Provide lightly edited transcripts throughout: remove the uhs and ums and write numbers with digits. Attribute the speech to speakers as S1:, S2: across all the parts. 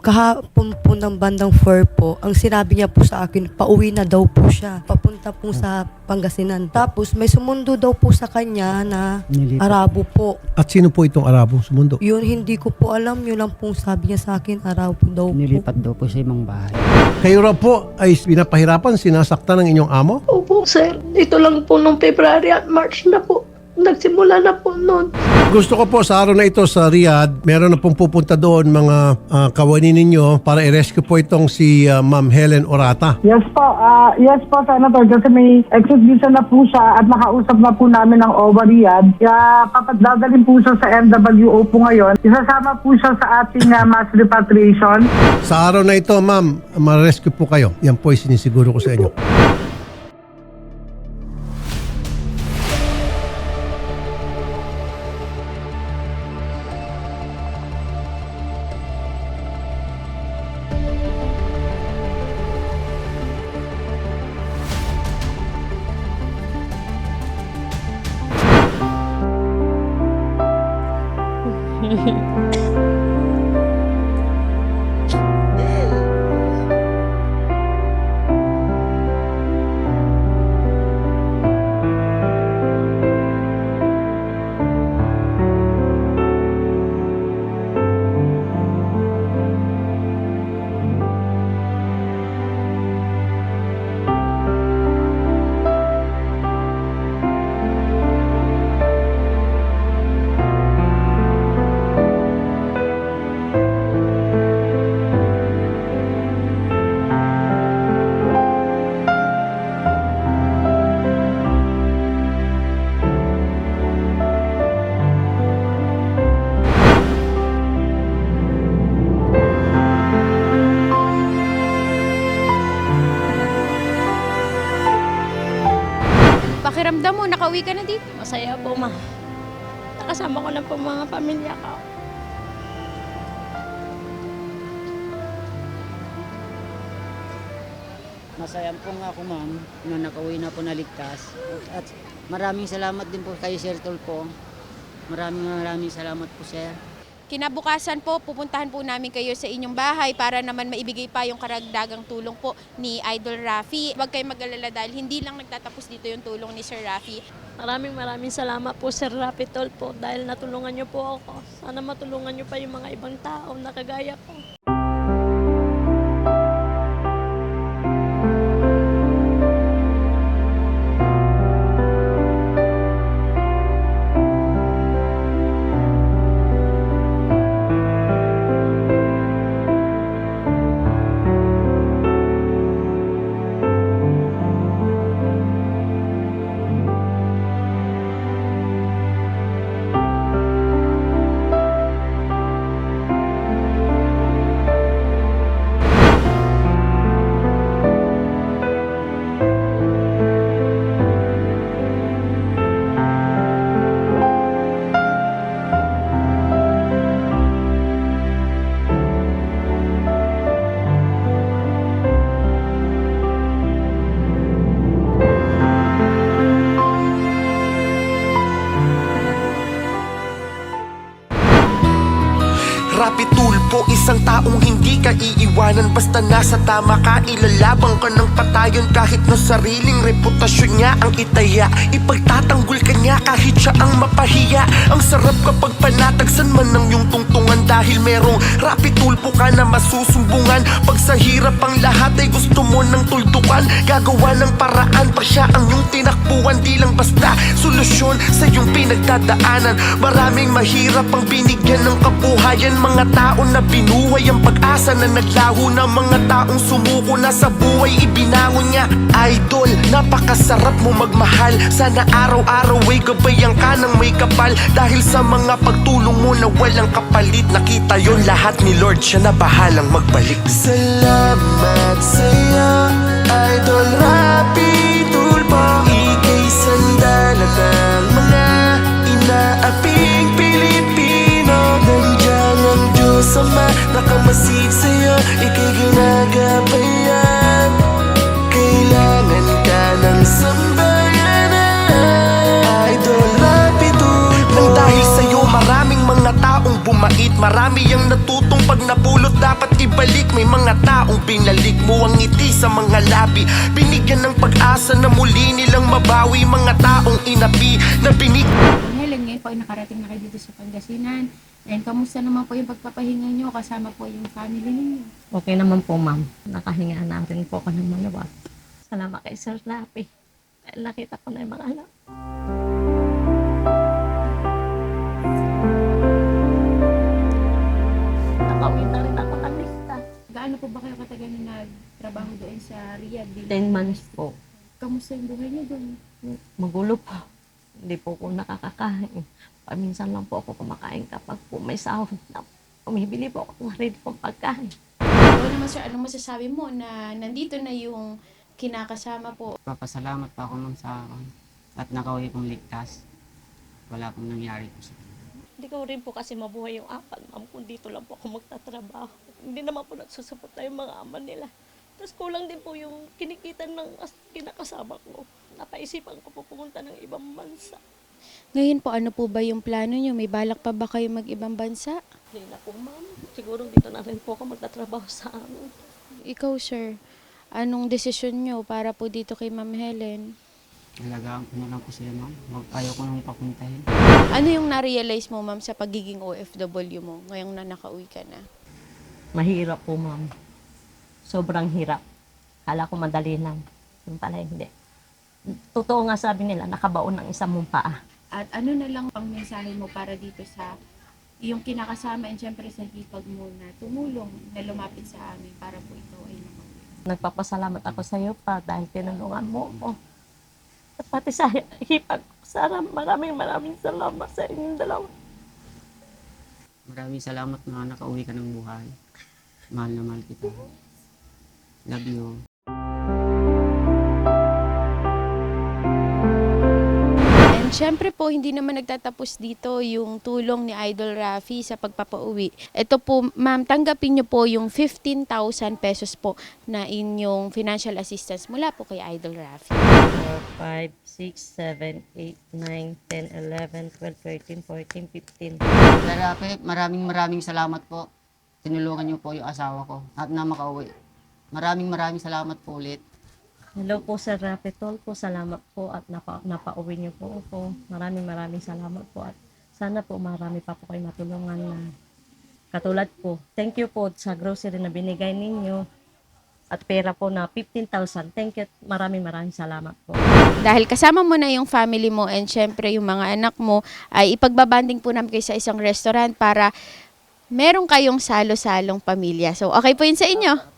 S1: Kahapon po ng bandang 4 po, ang sinabi niya po sa akin, pauwi na daw po siya. Papunta po sa Pangasinan. Tapos may sumundo daw po sa kanya na Arabo po.
S2: At sino po itong Arabong sumundo?
S1: Yun, hindi ko po alam. Yun lang pong sabi niya sa akin, Arabo daw po.
S3: Nilipat daw po sa ibang bahay.
S2: Kayo raw po ay pinapahirapan, sinasaktan ng inyong amo?
S4: Opo, sir. Ito lang po nung February at March na po. Nagsimula na po noon.
S2: Gusto ko po sa araw na ito sa Riyadh, meron na pong pupunta doon mga kawani ninyo para i-rescue po itong si Ma'am Helen Orata.
S5: Yes po, Senator. Kasi may exit visa na po siya at nakausap na po namin ng OWA Riyadh. Kaya papadadalhin po siya sa MWO po ngayon. Isasama po siya sa ating mass repatriation.
S2: Sa araw na ito, ma'am, ma-rescue po kayo. Yan po ay sinisiguro ko sa inyo.
S6: Pakiramdam mo, nakauwi ka na dito.
S4: Masaya po, ma. Nakasama ko na po mga pamilya ko.
S3: Masaya po nga ako, ma'am, na nakauwi na po na ligtas. At maraming salamat din po kay Sir Tulfo. Maraming salamat po, sir.
S6: Kinabukasan po, pupuntahan po namin kayo sa inyong bahay para naman maibigay pa yung karagdagang tulong po ni Idol Rafi. Huwag kayong mag-alala dahil hindi lang nagtatapos dito yung tulong ni Sir Rafi.
S4: Maraming salamat po, Sir Rafi Tulfo, dahil natulungan niyo po ako. Sana matulungan niyo pa yung mga ibang tao na kagaya ko.
S7: Rapi Tulfo, isang taong hindi ka iiwanan. Basta nasa tama ka, ilalabang ka ng patayon. Kahit na sariling reputasyon niya ang itaya, ipagtatanggol ka niya kahit siya ang mapahiya. Ang sarap kapag panatagsan man ng iyong tungtungan, dahil merong Rapi Tulfo ka na masusumbungan. Pag sa hirap ang lahat ay gusto mo ng tuldukan, gagawa ng paraan pa siya ang iyong tinakbuhan. Di lang basta solusyon sa iyong pinagdadaanan. Maraming mahirap ang binigyan ng kabuhayan. Mga tao na binuhay ang pag-asa na naglaho na. Mga taong sumuko na sa buhay ibinangon niya. Idol, napakasarap mo magmahal. Sana araw-araw ay gabayan ka ng may kapal. Dahil sa mga pagtulong mo na walang kapalit, nakita yon lahat ni Lord, siya na bahalang magbalik. Salamat sa'yo, Idol Rapi Tulfo. Ika'y sandalan ng mga inaaping Pilipino. Nandiyan ang Diyos Ama, nakamasid sa'yo, ika'y ginagabayan. Kailangan ka ng sambayanan, Idol Rapi Tulfo. Nang dahil sa'yo maraming mga taong bumait, marami ang natutong pag napulot dapat ibalik. May mga taong binalik mo ang ngiti sa mga labi, binigyan ng pag-asa na muli nilang mabawi. Mga taong inapi na
S6: Helen, ngayon po ay nakarating na kayo dito sa Pangasinan. And kamusta naman po yung pagpapahinga nyo kasama po yung family ninyo?
S4: Okay naman po, ma'am. Nakahinga na rin po ako ng maluwag. Salamat kay Sir Rapi. Dahil nakita ko na yung mga anak. Nakauwi na rin ako ng lista.
S6: Gaano po ba kayo katagal na nagtrabaho doon sa Riyadh?
S4: 10 months po.
S6: Kamusta yung buhay niyo doon?
S4: Magulo po. Hindi po ako nakakakain. Paminsan lang po ako kumakain kapag po may sahod na umibili po ako ng ready pong pagkain.
S6: Ikaw naman sir, anong masasabi mo na nandito na yung kinakasama po?
S3: Papasalamat pa ako nun sa at nakauwi kong ligtas. Wala pong nangyari po sa
S4: Hindi ko rin po kasi mabuhay yung apat, ma'am, kung dito lang po ako magtatrabaho. Hindi naman po nagsusuporta yung mga ama nila. Tapos kulang din po yung kinikita ng kinakasama ko. Napaisipan ko po pumunta ng ibang bansa.
S6: Ngayon po, ano po ba yung plano nyo? May balak pa ba kayo mag-ibang bansa?
S4: Hindi na po, ma'am. Siguro dito na rin po ako magtatrabaho sa amin.
S6: Ikaw sir, anong desisyon nyo para po dito kay Ma'am Helen?
S3: Alagaan ko na lang po sila, ma'am. Ayaw ko nang papuntahin.
S6: Ano yung na-realize mo ma'am sa pagiging OFW mo ngayong na nakauwi ka na?
S4: Mahirap po, ma'am. Sobrang hirap. Kala ko madali lang. Yung pala hindi. Totoo nga sabi nila, nakabaon ng isang mong paa.
S6: At ano na lang pang mensahe mo para dito sa iyong kinakasama and syempre sa hipag mo na tumulong na lumapit sa amin para po ito ay nakauwi?
S4: Nagpapasalamat ako sa iyo pa dahil tinulungan mo ako. At pati sa hipag, Sarah, maraming salamat sa inyong dalawa.
S3: Maraming salamat na nakauwi ka ng buhay. Mahal na mahal kita. Love you.
S6: And syempre po, hindi naman nagtatapos dito yung tulong ni Idol Rafi sa pagpapauwi. Ito po, ma'am, tanggapin niyo po yung 15,000 pesos po na inyong financial assistance mula po kay Idol Rafi.
S4: 4, 5, 6, 7, 8, 9, 10, 11, 12, 13, 14, 15.
S3: Sir Rafi, maraming salamat po. Tinulungan niyo po yung asawa ko at na makauwi. Maraming salamat po ulit.
S4: Hello po Sir Rapi, tol po, salamat po at napauwi niyo po ako. Maraming salamat po at sana po marami pa po kayo matulungan na katulad po. Thank you po sa grocery na binigay ninyo at pera po na 15,000. Thank you, maraming salamat po.
S6: Dahil kasama mo na yung family mo and syempre yung mga anak mo, ay ipagbabanding po namin kayo sa isang restaurant para meron kayong salo-salong pamilya. So, okay po yun sa inyo?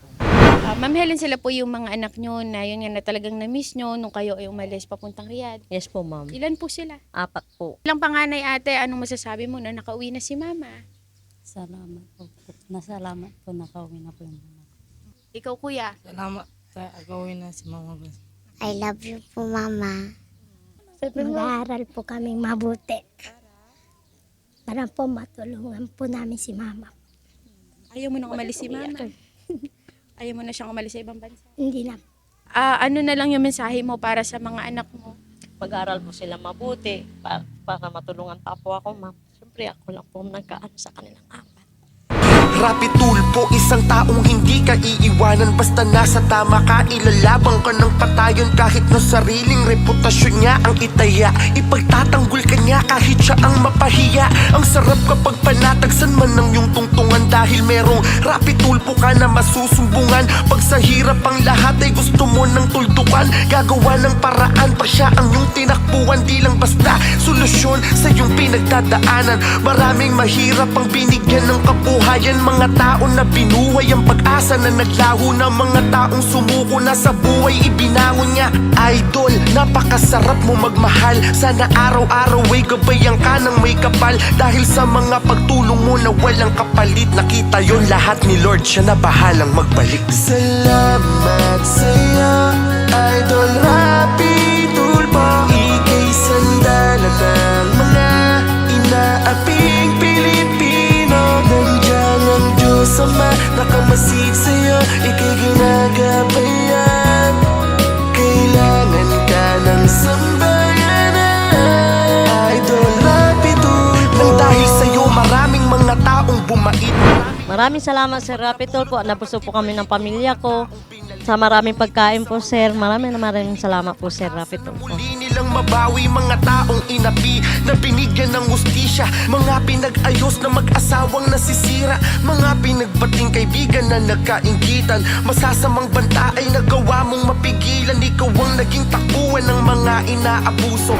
S6: Ma'am Helen, sila po yung mga anak nyo na yun nga na talagang na-miss nyo nung kayo ay umalis papuntang Riyadh.
S4: Yes po, ma'am.
S6: Ilan po sila?
S4: 4 po.
S6: Ilang panganay ate, anong masasabi mo na nakauwi na si mama?
S8: Salamat po. Nasalamat po, nakauwi na po yung mama.
S6: Ikaw kuya?
S9: Salamat sa agawin na si Mama Bas.
S10: I love you po, Mama. Mag-aaral po kaming mabuti. Para po matulungan po namin si Mama.
S6: Ayaw mo nang umalis si mama? Ayaw mo na siyang umalis sa ibang bansa?
S10: Hindi na.
S6: Ano na lang yung mensahe mo para sa mga anak mo?
S4: Mag-aral po sila mabuti para matulungan pa po ako, ma'am. Siyempre ako lang po nagkaano sa kanilang apat.
S7: Rapi Tulfo, isang taong hindi ka iiwanan. Basta nasa tama ka, ilalabang ka ng patayon. Kahit na sariling reputasyon niya ang itaya, ipagtatanggol ka niya kahit siya ang mapahiya. Ang sarap kapag panatagsan man ng iyong tungtungan, dahil merong Rapi Tulfo ka na masusumbungan. Pag sa hirap ang lahat ay gusto mo ng tuldukan, gagawa ng paraan pa siya ang iyong tinakbuhan. Di lang basta solusyon sa iyong pinagdadaanan. Maraming mahirap ang binigyan ng kabuhayan. Mga tao na binuhay ang pag-asa na naglaho na. Mga taong sumuko na sa buhay ibinangon niya. Idol, napakasarap mo magmahal. Sana araw-araw ay gabayan ka ng may kapal. Dahil sa mga pagtulong mo na walang kapalit, nakita yon lahat ni Lord, siya na bahalang magbalik. Salamat sa'yo, Idol Rapi Tulfo. Ika'y sandalan ng mga inaaping Pilipino. Nandiyan ang Diyos Ama, nakamasid sa'yo, ika'y ginagabayan. Kailangan ka ng sambayanan, Idol Rapi Tulfo. Nang dahil sa'yo maraming mga taong
S4: Maraming salamat, Sir Rapi Tulfo. Napuso po kami ng pamilya ko. Sa maraming pagkain po, Sir. Maraming salamat po, Sir Rapi Tulfo.
S7: Muli nilang mabawi mga taong inapi na binigyan ng hustisya, mga pinag-ayos na mag-asawang nasisira, mga pinagbating kaibigan na nagkainggitan, masasamang banta ay nagawa mong mapigilan. Ikaw ang naging takbuhan ng mga inaabuso.